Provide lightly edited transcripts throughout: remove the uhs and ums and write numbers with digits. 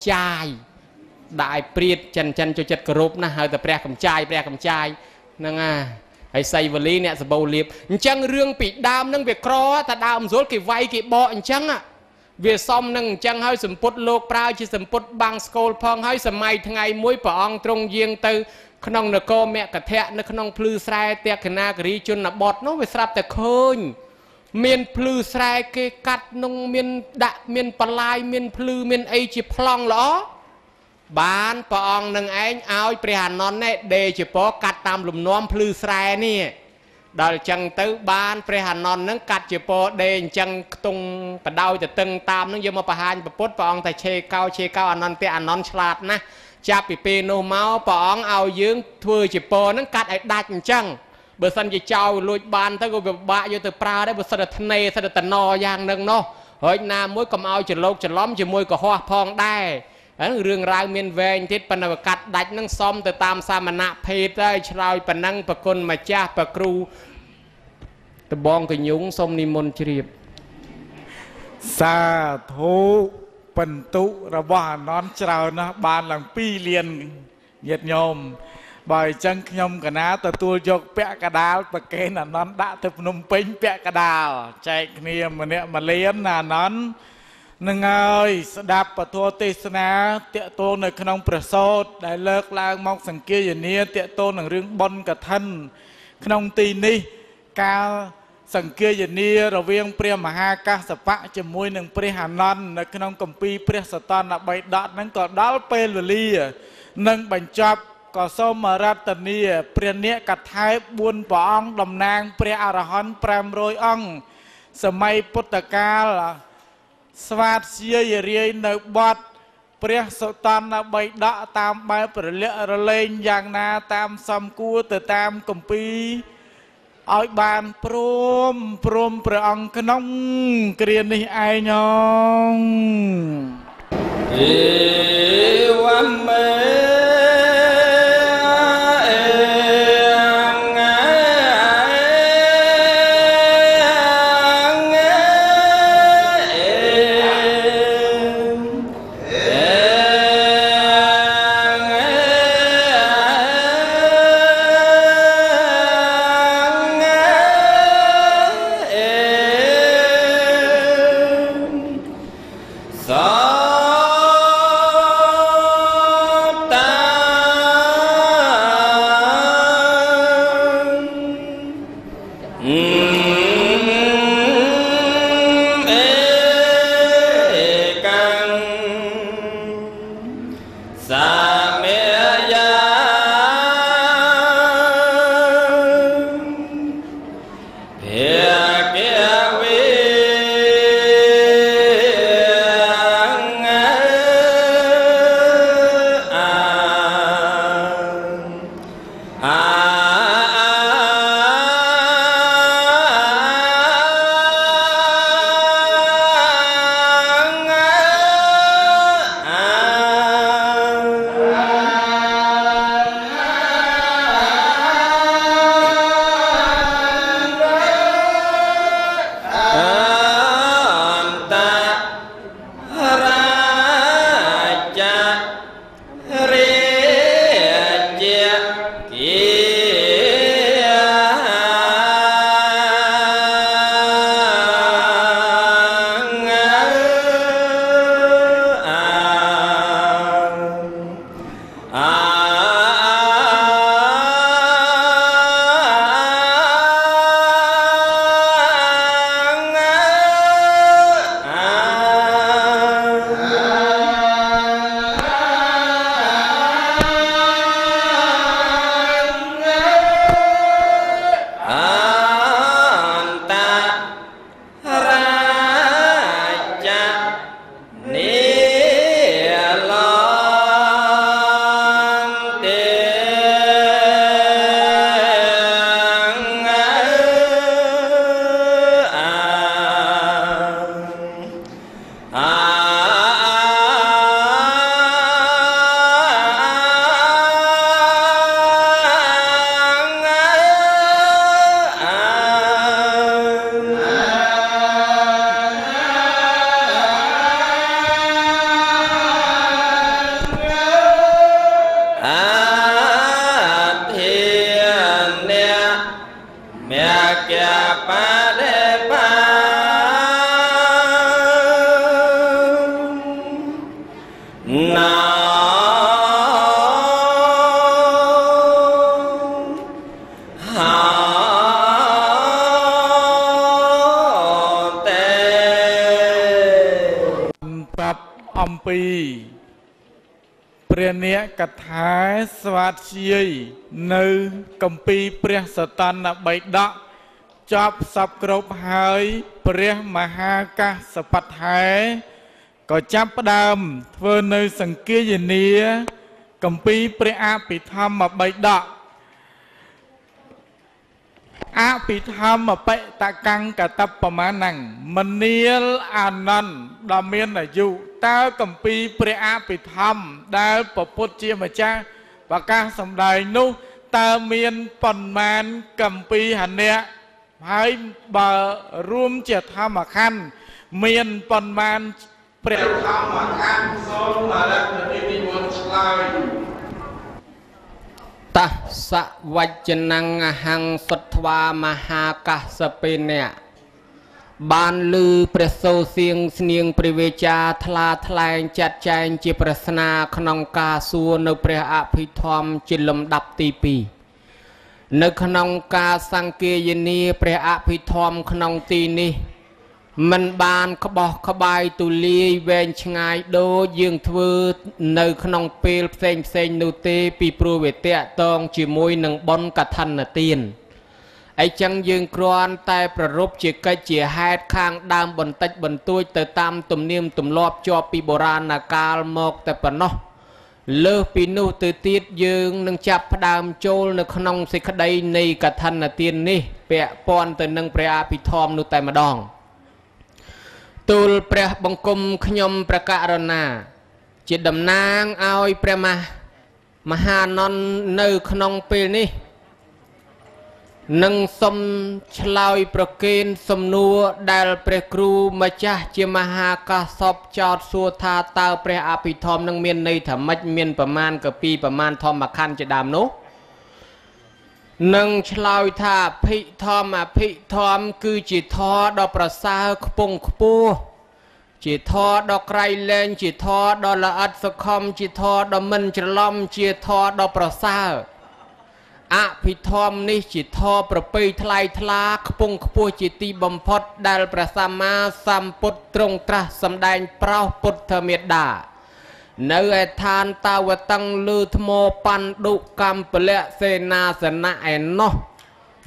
chai đại priệt chân chân cho chất group na hơi tập pre cầm chai nâng à hãy xây vật lý nè sẽ bầu liệp chẳng riêng bị đam nâng việc cro ta đam rốt cái vay cái bọ chẳng à việc xong nâng chẳng hơi sầm put lô prao chỉ sầm put bang school phong hơi sầm mai ngày muối bỏ ong trong riêng từ khung nè cô mẹ cả thẹn nè khung plư sai tẹt cái na cái chun là bọt nó về sạpแต่khơi miền plư sai cái cắt nông miền đạ miền palai miền plư miền ấy chỉ plong ló bán bỏ ong nâng anh áo prehàn non nè để chỉ bỏ cắt tam lùm nóm plư sai nè đòi chẳng tới bán prehàn non nâng cắt chỉ bỏ để chẳng tung cả đau từ từng tam nâng vô mà hành bỏ pốt bỏ ong tại chê cao anh non tê anh non chlat na chạp bị pê nô máu bỏ ong ao dương thưa chỉ bỏ nâng cắt ấy đạch chẳng bữa sân chỉ trao lùi bàn tới gọi bạ vô từ pra đấy bữa sân là thân này sân là tần no giang nâng nó hỏi nam mối cầm ao chỉ lốc chỉ lóm chỉ môi có hoa phong đai rương rau miền về thiết phần là cắt đạch nâng xóm từ tam sa mà nạp phê tới trao phần năng bậc côn mà cha bậc cru từ bong cái nhúng xóm ni môn chìa sa thú phần tụ ra bỏ nón trào nó bàn làm pi liền nhiệt nhôm bởi chân nhôm cả ná tờ tua dọc bẹ cả đào và kê là nón đã thực nông pính bẹ cả đào chạy kia mà nè mà liền là nón nâng ơi đạp và thua tê sna tiệ tôn ở khăn ôngប្រសោត ដែលលើកឡើងមកសង្កេតយានាទាក់ទងនឹងរឿងបុណ្យកឋិនក្នុងទីនេះការសង្កេតយានារវាងព្រះមហាកាសបៈជាមួយនឹងព្រះអានន្ទនៅក្នុងគម្ពីរព្រះសតនបិដកហ្នឹងក៏ដល់ពេលវេលានឹងបញ្ចប់ក៏សូមរតនាព្រះនេកថែ4ព្រះអង្គតំណាងព្រះអរហន្ត500អង្គសម័យពុទ្ធកាលស្វាតជាយរាយនៅបទព្រះសុតនបិដកតាមបែបរលាក់រលែងយ៉ាងណាតាមសំគួរទៅតាមគម្ពីរឲ្យបានព្រមព្រះអង្គក្នុងគ្រានេះឯងអេវមេ ណាហាតែប្រាប់អំពីព្រះនេកថាស្វាធ្យាយនៅកម្ពីព្រះសតនបិដកចប់សពគ្រប់ហើយព្រះមហាកាសបដ្ឋែក៏ចាប់ផ្ដើមធ្វើនៅសង្គាយនាកម្ពីព្រះអភិធម្មបិដកអភិធម្មបិតកੰកតបមាណੰមនាលអានន្ទដ៏មានអាយុតើកម្ពីព្រះអភិធម្មដែលពពុទ្ធជាម្ចាស់ប្រកាសសម្ដែងនោះតើមានប៉ុន្មានកម្ពីហនៈហើយបើរួមជាធម្មខណ្ឌមានប៉ុន្មានព្រះធម្មខណ្ឌសូមអរគុណនិមន្តឆ្លើយតសវចនੰអហੰសុទ្វាមហាកាសពេនៈបានលឺព្រះសូរសៀងស្នៀងព្រះវេចាថ្លាថ្លែងចាត់ចែងជាប្រស្នាក្នុងការសួរនៅព្រះអភិធម្មជាលំដាប់ទី2នៅក្នុងការសង្គាយនាព្រះអភិធម្មក្នុងទីនេះមិនបានក្បោះក្បាយទូលាយវែងឆ្ងាយដូចយើងធ្វើនៅក្នុងពេលផ្សេងនោះទេពីព្រោះវាតកតងជាមួយនឹងបុណ្យកឋិនទានអីចឹងយើងគ្រាន់តែប្ររពជាកិច្ចជាហេតុខាងដើមបន្តិចបន្តួចទៅតាមទំនៀមទម្លាប់ជាប់ពីបុរាណកាលមកតែប៉ុណ្ណោះលើសពីនោះទៅទៀតយើងនឹងចាប់ផ្ដើមចូលនៅក្នុងសេចក្តីនៃកឋិនទាននេះពាក់ព័ន្ធទៅនឹងព្រះអភិធម្មនោះតែម្ដងទូលព្រះបង្គំខ្ញុំព្រះករុណាជាតំណាងឲ្យព្រះមហានន្ទនៅក្នុងពេលនេះនឹងសុំឆ្លើយប្រគេនសំណួរដែលព្រះគ្រូម្ចាស់ជាមហាកាសពចោទសួរថាតើព្រះអភិធម្មនឹងមានន័យថាម៉េចមានប្រមាណកពីប្រមាណធម្មខណ្ឌជាដើមនោះនឹងឆ្លើយថាអភិធម្មគឺជាធម៌ដ៏ប្រសើរខ្ពង់ខ្ពស់ជាធម៌ដ៏ក្រៃលែងជាធម៌ដ៏ល្អិតសខំជាធម៌ដ៏មិនច្រឡំជាធម៌ដ៏ប្រសើរអភិធម្មនេះជាធម៌ប្រពៃថ្លៃថ្លាខ្ពង់ខ្ពស់ជាទីបំផុតដែលព្រះសម្មាសម្ពុទ្ធទ្រង់ត្រាស់សម្ដែងប្រោសពុទ្ធមេត្តានៅឯឋានតាវតੰលើថ្មបណ្ឌុកម្មពលៈសេនាសនៈឯណោះ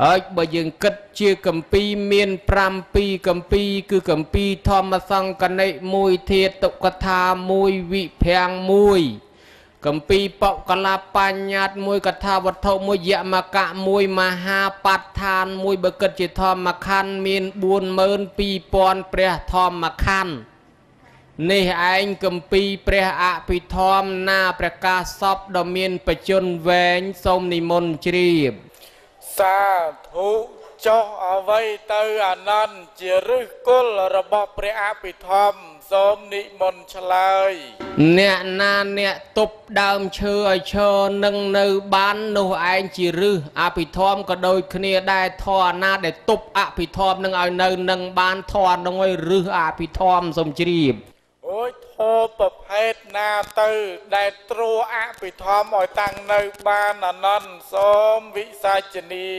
ហើយបើយើងគិតជាកម្ពីមាន5ពីរកម្ពីគឺកម្ពីធម្មសង្កនិ1ធាតុកថា1វិភាំង1កម្ពីបកលបញ្ញត្តិ1កថាវត្ថុ1យមកៈ1មហាបដ្ឋាន1បើគិតជាធម្មខណ្ឌមាន42000ព្រះធម្មខណ្ឌនេះឯងកម្ពីព្រះអភិធម្មណាព្រះកាសពដ៏មានបជនវែងសូមនិមន្តជ្រាបសាធុចុះអ្វីទៅអានន្ទជាឫសគល់របស់ព្រះអភិធម្មសូមនិមន្តឆ្លើយអ្នកណាអ្នកទប់ដើមឈើឲ្យឈរនឹងនៅបាននោះឯងជាឫសអភិធម្មក៏ដូចគ្នាដែរធរណាដែលទប់អភិធម្មនឹងឲ្យនៅនឹងបានធរនឹងឲ្យឫសអភិធម្មសូមជ្រាបអូយធម៌ប្រភេទណាទៅដែលទ្រអភិធម្មឲ្យតាំងនៅបានអានន្ទសូមវិសាចនា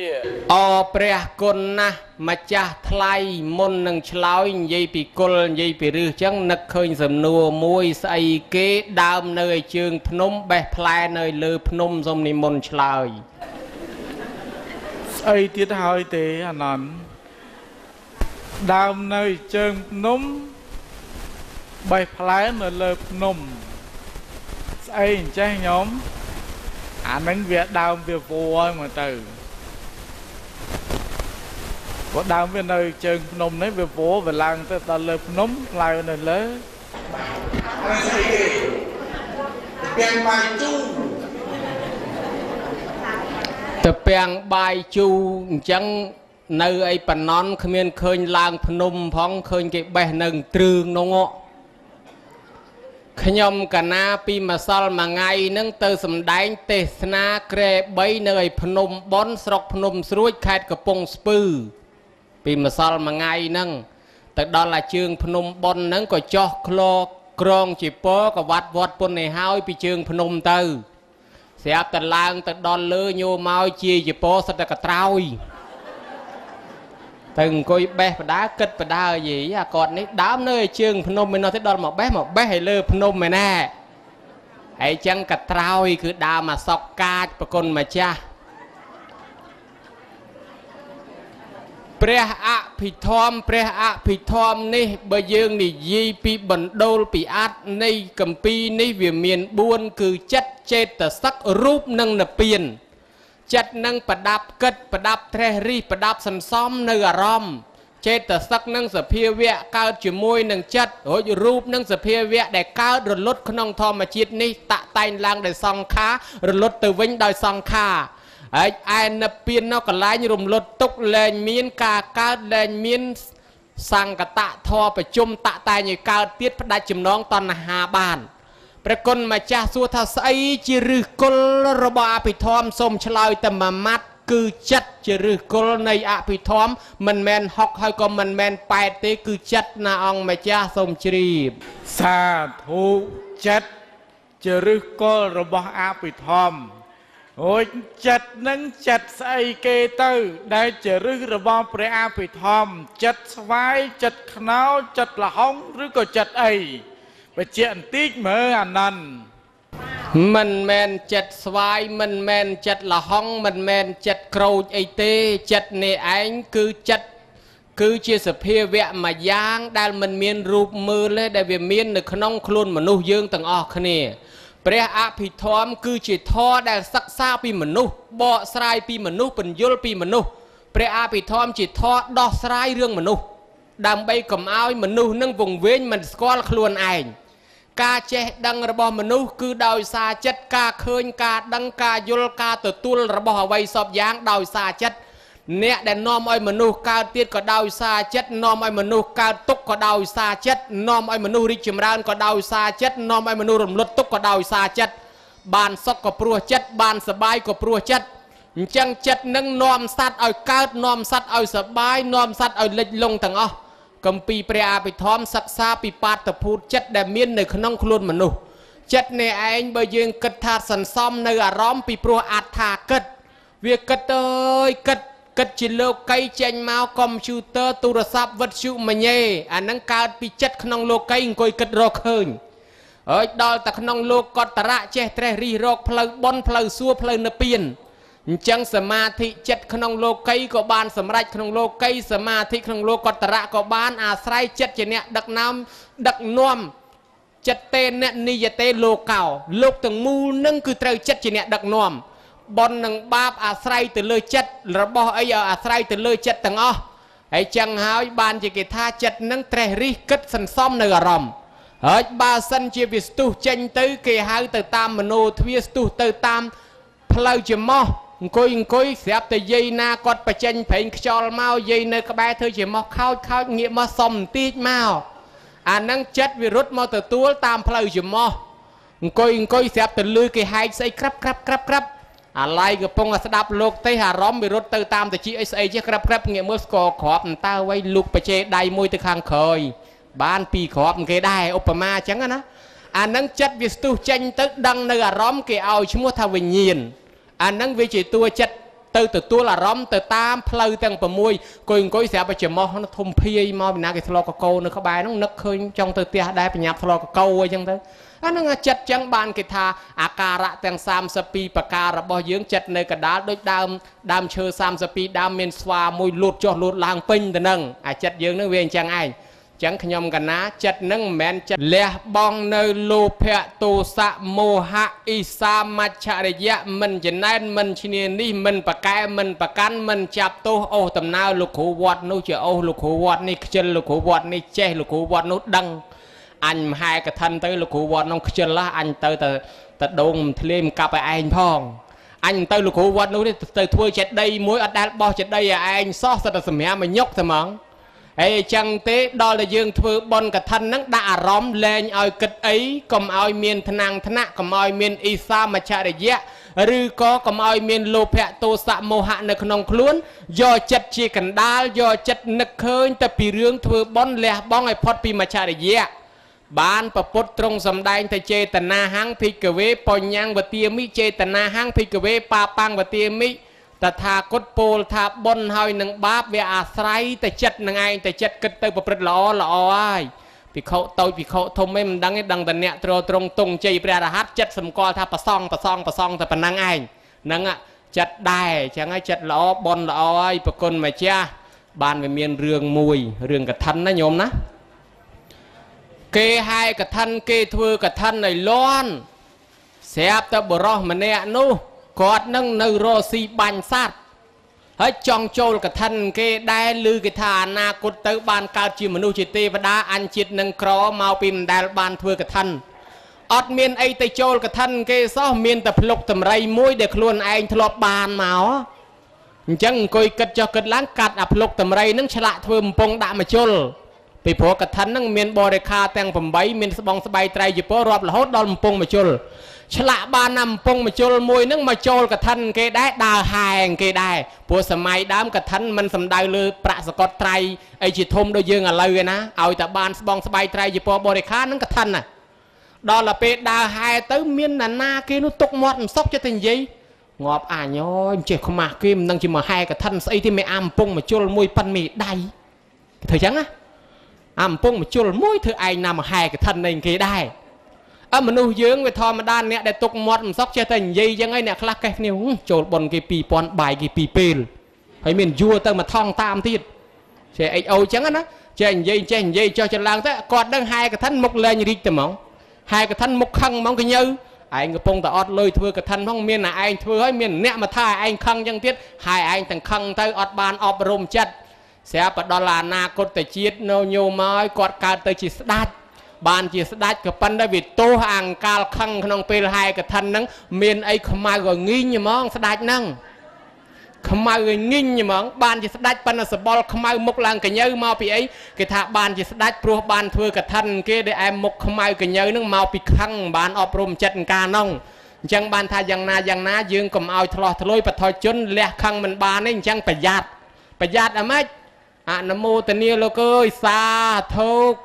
អព្រះគុណណាស់ម្ចាស់ថ្លៃមុននឹងឆ្លើយនិយាយពីគុលនិយាយពីឫសចឹងនឹកឃើញសំណួរមួយស្អីគេដើមនៅឯជើងភ្នំបេះផ្លែនៅលើភ្នំសូមនិមន្តឆ្លើយស្អីទៀតហើយទេអានន្ទដើមនៅជើងភ្នំបេះផ្លែនៅលើភ្នំស្អីអញ្ចេះញោមអានឹងវាដើមវាវល់មកទៅក៏ដើមវានៅជើងភ្នំនេះវាវល់វាឡើងទៅដល់លើភ្នំផ្លែនៅលើហើយស្អីគេពាំងបាយជូរទៅពាំងបាយជូរអញ្ចឹងនៅអីប៉ណន់គ្មានឃើញឡើងភ្នំផងឃើញគេបេះនៅទ្រឿងនោះខ្ញុំកណាពីម្សិលមួយថ្ងៃហ្នឹងទៅសម្ដែងទេសនាក្រែ3នៅឯភ្នំប៉ុនស្រុកភ្នំស្រួចខេត្តកំពង់ស្ពឺពីម្សិលមួយថ្ងៃហ្នឹងទៅដល់អាជើងភ្នំប៉ុនហ្នឹងក៏ចោះក្ ក្រងជាពក៏វត្តវត្តពុននេះហើយពីជើងភ្នំទៅស្រាប់តែឡើងទៅដល់លើញោមមកជាពសិតតែកត្រោយទៅអង្គុយបេះបដាគិតបដាយីអាគាត់នេះដើមនៅជើងភ្នំមិននោះទៅដល់មកបេះឲ្យលើភ្នំមែនណាហើយចឹងកត្រោយគឺដើមអាសក់កាចប្រគុណម្ចាស់ព្រះអភិធម្មនេះបើយើងនិយាយពីបណ្ដូលពីអត្តនៃកម្ពីនេះវាមាន4គឺចិត្តចេតសិករូបនិងនិព្វានចិត្តនឹងប្រដាប់គិតប្រដាប់ត្រេះរិះប្រដាប់សន្សំនៅអារម្មណ៍ចេតសិកនឹងសភាវៈកើតជាមួយនឹងចិត្តរួចរូបនឹងសភាវៈដែលកើតរលត់ក្នុងធម្មជាតិនេះតាក់តែងឡើងដោយសង្ខាររលត់ទៅវិញដោយសង្ខារហើយឯនិព្វាននៅកន្លែងរំលត់ទុកលែងមានការកើតលែងមានសង្កតធម៌ប្រជុំតាក់តែងឲ្យកើតទៀតផ្ដាច់ចំណងតណ្ហាបានព្រះគុណម្ចាស់សួរថាស្អីជាឫសគល់របស់អភិធម្មសូមឆ្លើយតែមួយម៉ាត់គឺចិត្តជាឫសគល់នៃអភិធម្មមិនមែនហុកហើយក៏មិនមែនប៉ែតទេគឺចិត្តណាអង្គម្ចាស់សូមជ្រាបសាធុចិត្តជាឫសគល់របស់អភិធម្មអូយចិត្តនឹងចិត្តស្អីគេទៅដែលជាឫសរបស់ព្រះអភិធម្មចិត្តស្វាយចិត្តខ្នោចិត្តលហុងឬក៏ចិត្តអីបញ្ជាក់បន្តិចមើលអានន្ទមិនមែនចិត្តស្វាយមិនមែនចិត្តលហុងមិនមែនចិត្តក្រូចអីទេចិត្តនេះឯងគឺចិត្តគឺជាសភាវៈមួយយ៉ាងដែលមិនមានរូបមើលទេដែលវាមាននៅក្នុងខ្លួនមនុស្សយើងទាំងអស់គ្នាព្រះអភិធម្មគឺជាធម៌ដែលសិក្សាពីមនុស្សបកស្រាយពីមនុស្សពន្យល់ពីមនុស្សព្រះអភិធម្មជាធម៌ដោះស្រាយរឿងមនុស្សដើម្បីកុំឲ្យមនុស្សនឹងវង្វេងមិនស្គាល់ខ្លួនឯងការចេះដឹងរបស់មនុស្សគឺដោយសារចិត្តការឃើញការដឹងការយល់ការទទួលរបស់អ្វីសពយ៉ាងដោយសារចិត្តអ្នកដែលនាំឲ្យមនុស្សកើតទៀតក៏ដោយសារចិត្តនាំឲ្យមនុស្សកើតទុក្ខក៏ដោយសារចិត្តនាំឲ្យមនុស្សរីកចម្រើនក៏ដោយសារចិត្តនាំឲ្យមនុស្សរំលត់ទុក្ខក៏ដោយសារចិត្តបានសុខក៏ព្រោះចិត្តបានសប្បាយក៏ព្រោះចិត្តអញ្ចឹងចិត្តនឹងនាំសត្វឲ្យកើតនាំសត្វឲ្យសប្បាយនាំសត្វឲ្យលិចលង់ទាំងអស់គម្ពីរព្រះអភិធម្មសិក្សាពីបាតុភូតចិត្តដែលមាននៅក្នុងខ្លួនមនុស្សចិត្តនេះឯងបើយើងគិតថាសន្សំនៅអារម្មណ៍ពីព្រោះអត្ថាគិតវាគិតទៅគិតជាលោកីចេញមកកុំព្យូទ័រទូរស័ព្ទវិទ្យុមញេអានឹងកើតពីចិត្តក្នុងលោកីអង្គុយគិតរកឃើញហើយដល់តែក្នុងលោកកតរៈចេះត្រេះរិះរកផ្លូវបុណ្យផ្លូវសួរផ្លូវនិព្វានអញ្ចឹងសមាធិចិត្តក្នុងលោកីក៏បានសម្រេចក្នុងលោកីសមាធិក្នុងលោកកតរៈក៏បានអាស្រ័យចិត្តជាអ្នកដឹកនាំចិត្តទេអ្នកនិយតេលោកោលោកទាំងមូលនឹងគឺត្រូវចិត្តជាអ្នកដឹកនាំបុណ្យនិងបាបអាស្រ័យទៅលើចិត្តរបស់អីអាស្រ័យទៅលើចិត្តទាំងអស់ហើយចឹងហើយបានជាគេថាចិត្តនឹងត្រេះរិះគិតសន្សំនៅអារម្មណ៍ហើយបើសិនជាវាស្ទុះចេញទៅគេហៅទៅតាមមโนទ្វាស្ទុះទៅតាមផ្លូវច្រមុះអង្គុយស្រាប់តែយាយណាគាត់បញ្ចេញប្រេងខ្យល់មកយាយនៅក្បែរធ្វើជាមកខោចងាកមកសុំបន្តិចមកអានឹងចិត្តវារត់មកទទួលតាមផ្លូវច្រមុះអង្គុយស្រាប់តែលឺគេហែកស្អីក្រាប់អាឡ័យកំពុងស្ដាប់លោកទេអារម្មណ៍វារត់ទៅតាមតិចអីស្អីចេះក្រាប់ងាកមើលស្គរក្របតើវៃលុកបជេដៃមួយទៅខាងក្រោយបាន2គ្រាប់គេដែរឧបមាអញ្ចឹងណាអានឹងចិត្តវាស្ទុះចេញទៅដឹងនៅអារម្មណ៍គេឲ្យឈ្មោះថាវិញ្ញាណអានឹងវាជាតួចិត្តទៅទទួលអារម្មណ៍ទៅតាមផ្លូវទាំង6អង្គុយស្រាប់តែច្រមុះធំភាយមកពីណាគេធ្លាប់កកោនៅក្បែរនោះនឹកឃើញចង់ទៅផ្ទះដែរបញ្ញាប់ធ្លាប់កកោអីចឹងទៅអានឹងចិត្តចឹងបានគេថាអាការៈទាំង32ប្រការរបស់យើងចិត្តនៅកដាលដូចដើមឈើ32ដើមមានស្វាមួយលូតចុះលូតឡើងពេញទៅនឹងអាចិត្តយើងនឹងវាអញ្ចឹងឯងចឹងខ្ញុំកណាចិត្តនឹងមិនមែនចិត្តលះបង់នៅលោភៈទោសៈមោហៈអ៊ីសាមច្ឆរិយៈមិនចំណែនមិនឈ្នានេះមិនប្រកែមិនប្រកាន់មិនចាប់ទោសអូសដំណើរលោកគ្រូវត្តនោះជាអូសលោកគ្រូវត្តនេះខ្ជិលលោកគ្រូវត្តនេះចេះលោកគ្រូវត្តនោះដឹងអញមហែកឋិនទៅលោកគ្រូវត្តនោះខ្ជិលអញទៅដងធ្លាយមកកាប់ឲ្យឯងផងអញទៅលោកគ្រូវត្តនោះទៅធ្វើចេតិយមួយអត់ដែលបោះចេតិយឲ្យឯងសោះសិតតែសម្រាប់មកញុកតែហ្មងហើយអញ្ចឹងទេដល់តែយើងធ្វើបន់កឋិនហ្នឹងដាក់អារម្មណ៍លែងឲ្យគិតអីកុំឲ្យមានថ្នាក់កុំឲ្យមានអ៊ីសាមច្ឆរិយៈឬក៏កុំឲ្យមានលោភៈទោសៈមោហៈនៅក្នុងខ្លួនយកចិត្តជាកណ្ដាលយកចិត្តនឹកឃើញតែពីរឿងធ្វើបន់លះបង់ឲ្យផុតពីមច្ឆរិយៈ bán bà bút trong xâm đáy thầy chê tà na hăng phí cà vế bò nhang và tia mỹ chê tà na hăng phí cà vế pa pang và tia mỹ ta tha cốt pôl tha bon hơi nâng báp về à sái ta chất nâng ai ta chất kết tư bà bật lõ ai vì khẩu thông mấy mình đăng tà nẹ trô trong tung chê bà hát chất xâm co tha bà song ta bà năng ai nâng ạ chất đài chẳng ai chất lõ bon lõ ai bà con mà cha bàn về miền rương mùi rương cả thân đó nhôm ná kê hai cả thân kê thưa cả thân này loan xếp ta bờ rò mà nè nu cọt nâng nư rô si bánh sát hết trong châu cả thân kê đai lư cái thà na cốt tới ban cao chi mà nu chi tê và đá ăn chít nâng khó mau pin đai ban thưa cả thân ọt miền ấy tây châu cả thân kê sao miền tập lục tầm rây mũi để luôn anh thọp bàn máu chẳng coi cất cho cất láng cắt ập lục tầm rây nâng chạ thưa mông đã mà chôn bị phổ cả thân nâng miền bò để kha teng phẩm bấy miền bong sbay trai chỉ phổ rọp là hốt đòn mông mà chôn chạ ba năm mông mà chôn môi nâng mà chôn cả thân kê đá đào hàng kê đài phổ sầm mai đám cả thân mình sầm đào lư prạ sọt trai ấy chỉ thôm đôi dương à lời na ao tại ban bong sbay trai chỉ phổ bò để kha nâng cả thân à đó là pe đào hai tới miền là na kia nó tục mót sốc cho thành gì ngọp à nhoi chỉ không mà kim nâng chỉ mà hai cả thân xây thì mẹ am pung mà chôn môi pan mì đầy thời trắng á am pung mà chôn môi thứ ai nằm mà hai cái thân này kia đài mà nuôi dưỡng về thò mà đan nè để tục mót sốc cho thành gì chẳng ấy nè khắc cái nhiều chôn bồn cái pi pon bài cái pi pel hay miền vua tao mà thong tam tiết chế ấy âu trắng á chế gì cho chân lang thế còn đang hai cái thân mục lên như đi tầm mỏng hai cái thân mục khăng mong cái nhớ anh cái phong ta ọt lôi thưa cái thân phong miền là anh thưa ấy miền nè mà thay anh khăng chẳng tiết hai anh thằng khăng tới ọt ban ọp rôm chất sẽ bắt đó là na cốt tài chiết nô nhô mới quạt cao tới chỉ đát ban chỉ đát cái pan đã bị tô hàng cao khăng không pel hai cái thân nắng miền ấy không ai gọi nghi như mong đát nắng không ai gọi nghi như mong ban chỉ đát pan là sập không ai mục làng cái nhớ mau bị ấy cái thà ban chỉ đát pro ban thưa cái thân kia để em mục không ai cái nhớ nắng mau bị khăng ban ọp rôm chất ca nông chẳng ban thayយ៉ាងណាdương cầm ao thò lôi bật thò chôn lẹ khăng mình ban ấy chẳng phải giạt à mấy nam mô tây ni lô ơi xa thúc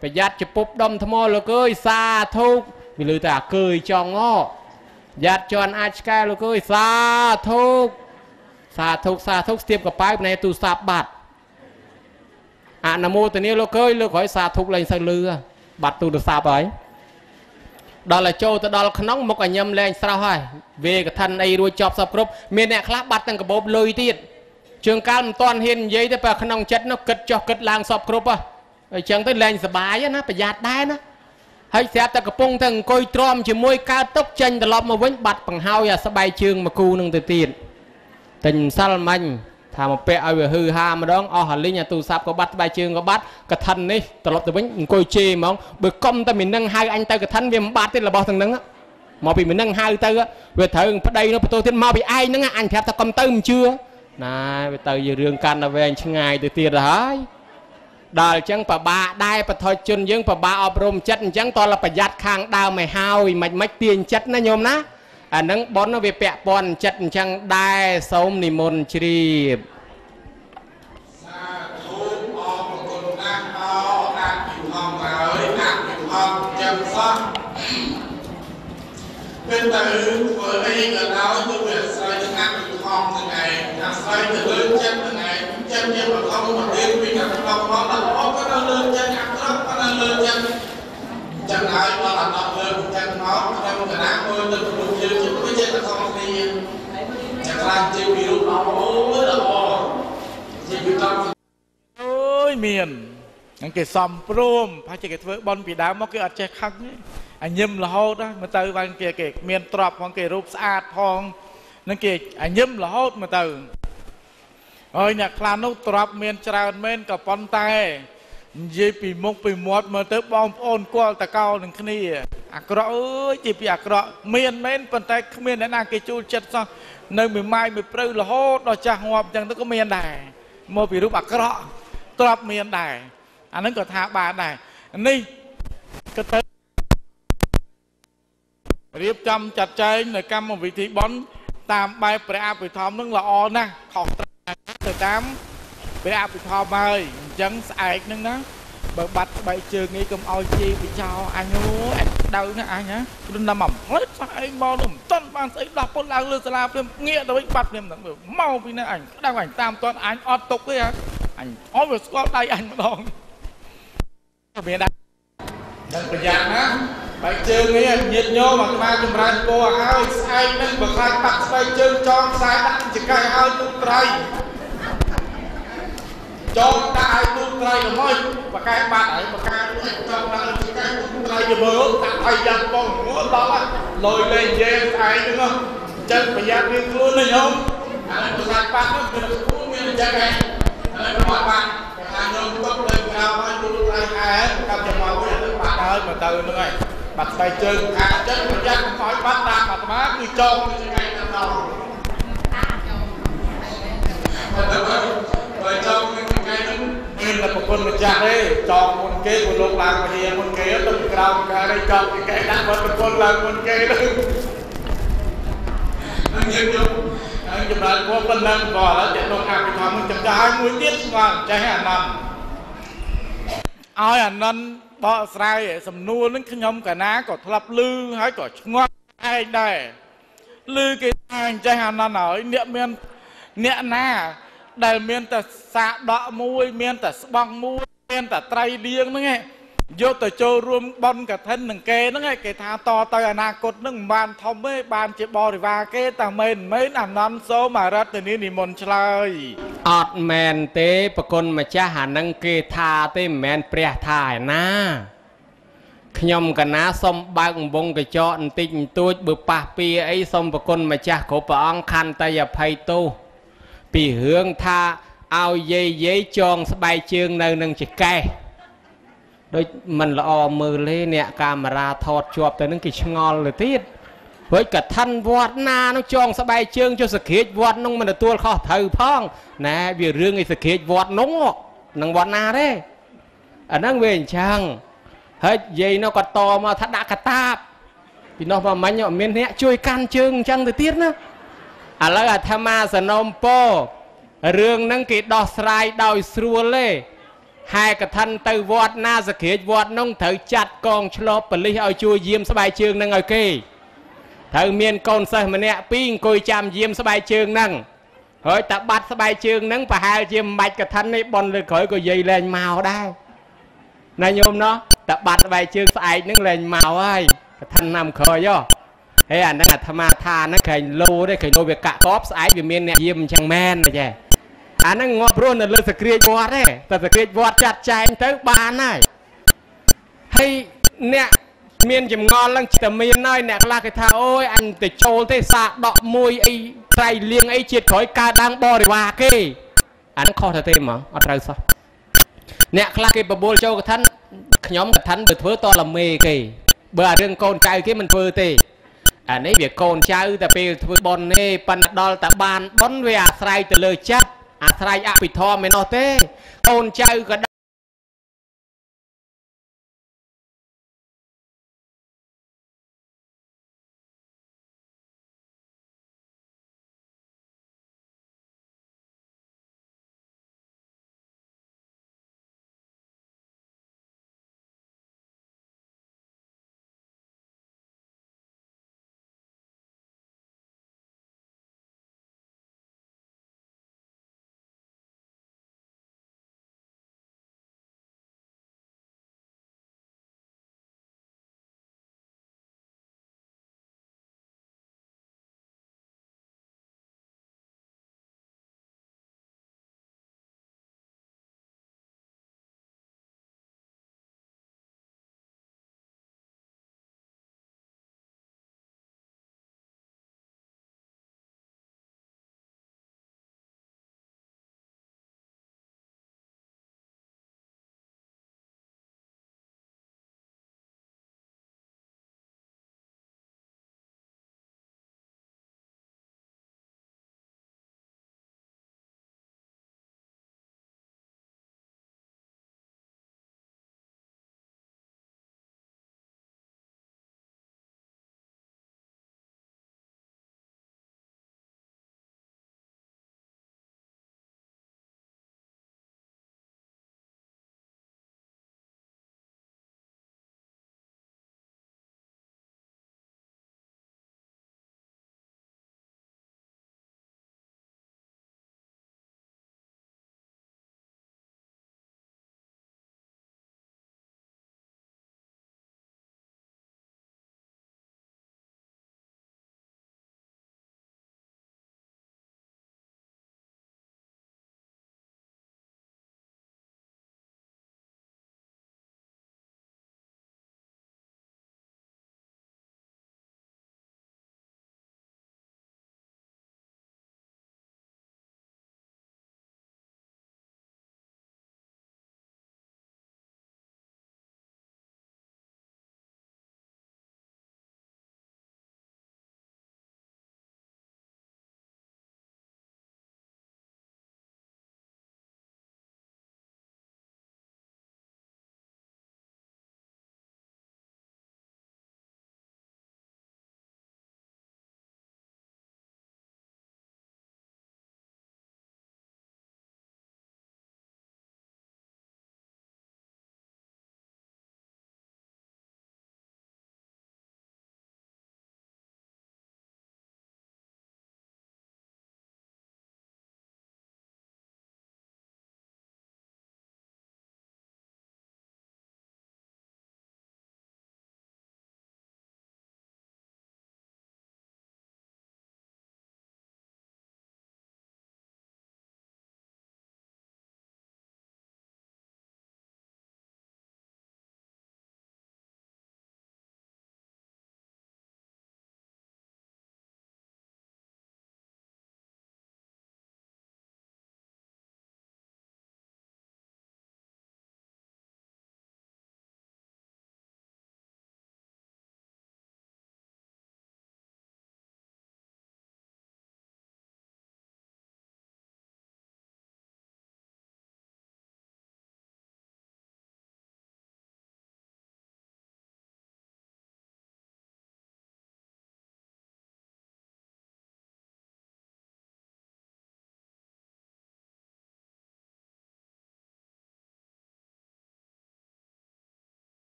phải giặt chụp bút đâm tham mô lô ơi xa thúc vì lừa ta cười cho ngó giặt cho anh ai cái lô ơi xa thúc tiếpกับป้ายในตู้ซับบัตรnam mô tây ni lô ơi lô khỏi xa thúc lên sao lừaบัตรตู้đượcซับấy đó là châu từ đó là nóng một cái nhâm lên sao hay về cái thân này đuôi chọc sập group miền này khác bắt tăng cái bốp lôi tiệt trường cao toàn hiền giấy tới bà khăn ông chất nó cất cho cất lang sọp group à chẳng tới lên sờ bái á nó phải giạt đai nó hay sẽ ta cái pung thằng coi trom chỉ môi cao tốc tranh từ lọp mà vẫn bật bằng hao ya sờ bài trường mà cu nâng từ tiền tình sao mình thà một pẹ ở hư ha mà đón ở hành lý nhà tù sạp có bắt bài trường có bắt cái thân đi từ lọp từ vẫn coi chê mà không bữa công ta mình nâng hai anh ta cái thân vì mà bắt thì là bao thằng nâng á mà bị mình nâng hai tay á về thời đây nó tôi thiên mau bị ai nâng anh thẹp ta cầm tay mình chưa này bây giờ rương can là về chừng ngày từ tiền rồi đời chẳng phải bà đai phải thôi chun dưỡng phải bà ọp rôm chất chẳng to là phải giặt khang đào mày hao mày mách tiền chất nó nhôm ná nâng bón nó về bẹ bòn chất chẳng đai sống nì môn chì bên từ vừa đi là nói tôi việc xoay chân ăn từ con từ ngày xoay từ lưng chân từ ngày chân nhưng mà không mà đi vì cả không có là có nó lưng chân ăn đó có nó lưng chân chân lại nó là tập lưng chân nó trong cái áo mưa từ lưng chưa chứ cái chân là không đi chẳng là chịu bị lúc đó mới là bò chịu bị trong ôi miền anh kể xòm prom phải chỉ cái vợ bon bị đá móc cái ở che khăn ấy anh nhâm là hốt đó mà từ van kia kể miền trọp phong kể rúp sạch phong nó kể anh nhâm là hốt mà từ ôi nhạc lan nút trọp miền tràn miền cả pon tay dây bị mông bị mót mà tới bom ôn qua ta cao đừng khni cọ ơi chỉ bị cọ miền miền pon tay miền đấy nàng kể chu chật sao nơi miền mai miền preu là hốt đó chả ngọt chẳng tới có miền này mua bị rúp cọ trọp miền này anh ấy có thả bà này đi cái tới riêng trăm chặt chơi người cam một vị trí bón tam bay pre bị thom nó là o nè học từ tám pre bị thom ơi chẳng sạch nữa đó បើបាត់បែកជើងនេះកុំឲ្យជេរពីចោលអញអូដៅណាអញហ៎ព្រោះណាំផ្លេចស្អីមកនឹងមិនតាន់បានស្អីដោះពុតឡើងលើសាលាព្រមងាកទៅវិញបាត់ព្រមហ្នឹងមកពីណាអញដៅអញតាមតាន់អញអត់ទុកទេហ៎អញអត់វាស្គាល់ដៃអញម្ដងមានដែរដឹងប្រយ័ត្នណាបែកជើងនេះញាតញោមអាត្មាចម្រើនពរឲ្យស្អែកនឹងបើខ្លាចបាត់ស្បែកជើងចងខ្សែដាក់ចង្កេះឲ្យទូត្រៃចងដាក់ឲ្យទូត្រៃកុំឲ្យបកែបាត់ហើយបកែចងដាក់ចង្កេះទូត្រៃទៅមើលដាក់ឲ្យយ៉ាងបងងល់ដល់លយលេងយេស្អែកហ្នឹងចឹងប្រយ័ត្នវាខ្លួនណាញោមហើយបើខ្លាចបាត់នោះគឺខ្លួនមានអញ្ចឹងហើយហើយបើបាត់ខាងញោមទុកលើក្រៅឲ្យទូត្រៃហែកាប់ចំមកវិញទៅបាត់ហើយមកទៅហ្នឹងហើយបាត់ស្បែកជើងខាងចឹងប្រយ័ត្នកុំឲ្យបាត់តាមអាត្មាគឺចងចង្កេះទៅដល់បើចងនឹងចង្កេះហ្នឹងមានតែប្រពន្ធម្ចាស់ទេចងមុនគេព្រោះលោកឡើងវិហារមុនគេទៅក្រោមការីចងចង្កេះដាក់បើប្រពន្ធឡើងមុនគេទៅនឹងយើងយកហើយចម្រើនពរប៉ុណ្ណឹងក៏ឥឡូវចិត្តក្នុងអភិធម្មចំចាយមួយទៀតស្គាល់ចេះអានន្ទឲ្យអានន្ទបកស្រាយសំណួរនឹងខ្ញុំកាលណាក៏ធ្លាប់ឮហើយក៏ឆ្ងល់ឯងដែរឮគេថាអញ្ចេះអានន្ទហើយអ្នកណាដែលមានតែសាដកមួយមានតែស្បង់មួយមានតែត្រៃលៀងហ្នឹងឯងយកទៅចូលរួមបន់កឋិននឹងគេហ្នឹងឯងគេថាតទៅអនាគតហ្នឹងមិនបានធំទេបានជាបរិវារគេតែមែនអានន្ទសូមអរតនីនិមន្តឆ្លើយអត់មែនទេប្រគុណម្ចាស់អានឹងគេថាទេមិនមែនព្រះថាឯណាខ្ញុំកណាសុំបើកអំបងកញ្ចក់បន្តិចបន្តួចបើប៉ះពៀអីសុំប្រគុណម្ចាស់គ្រប់ព្រះអង្គខន្តីអភ័យទោសពីរឿងថាឲ្យយាយចងស្បែកជើងនៅនឹងចកេះដូចមិនល្អមើលទេអ្នកកាមេរ៉ាថតជាប់ទៅនឹងគេឆ្ងល់ទៅទៀតហើយកឋិនវត្តណានោះចងស្បែកជើងចុះសក្រាចវត្តនោះមិនទទួលខុសត្រូវផងណែវារឿងឯសក្រាចវត្តនោះនឹងវត្តណាទេអាហ្នឹងវាអញ្ចឹងហើយយាយនោះក៏តមកថាដាក់កតាបពីនោះមកមិញអត់មានអ្នកជួយកាន់ជើងអញ្ចឹងទៅទៀតណាឥឡូវអាត្មាសនំពោរឿងហ្នឹងគេដោះស្រាយដោយស្រួលទេហែកឋិនទៅវត្តណាសក្រាចវត្តនោះត្រូវចាត់កងឆ្លប់ប៉ូលីសឲ្យជួយយាមស្បែកជើងហ្នឹងឲ្យគេត្រូវមានកូនសិស្សម្នាក់ពីរអង្គុយចាំយាមស្បែកជើងហ្នឹងហើយតែបាត់ស្បែកជើងហ្នឹងប្រហែលជាមិនបាច់កឋិននេះបនលើក្រោយក៏យាយលែងមកដែរណាញោមណោះតែបាត់ស្បែកជើងស្អែកហ្នឹងលែងមកហើយកឋិនណាំក្រោយហ៎ហើយអាហ្នឹងអាត្មាថាហ្នឹងក្រែងលោទេក្រែងលោវាកាក់កបស្អែកវាមានអ្នកយាមអញ្ចឹងមែនទេចាអាហ្នឹងងាប់ព្រោះនៅលើសក្រាចវត្តទេតែសក្រាចវត្តចាត់ចែងទៅបានហើយអ្នកមានចម្ងល់ឡើងតែមានហើយអ្នកខ្លះគេថាអូយអញទៅចូលទេសាដកមួយអីត្រៃលៀងអីជាតិក្រោយកើតឡើងបរិវារគេអាហ្នឹងខុសទៅទេហ្មងអត់ត្រូវសោះអ្នកខ្លះគេបបួលចូលកឋិនខ្ញុំកឋិនទៅធ្វើតលមេគេបើអារឿងកូនចៅគេមិនធ្វើទេអានេះវាកូនចៅតែពេលធ្វើបន់ទេប៉ុន្តែដល់តែបានបន់វាអាស្រ័យទៅលើចិត្តអាស្រ័យអភិធម្មឯណោះទេកូនចៅក៏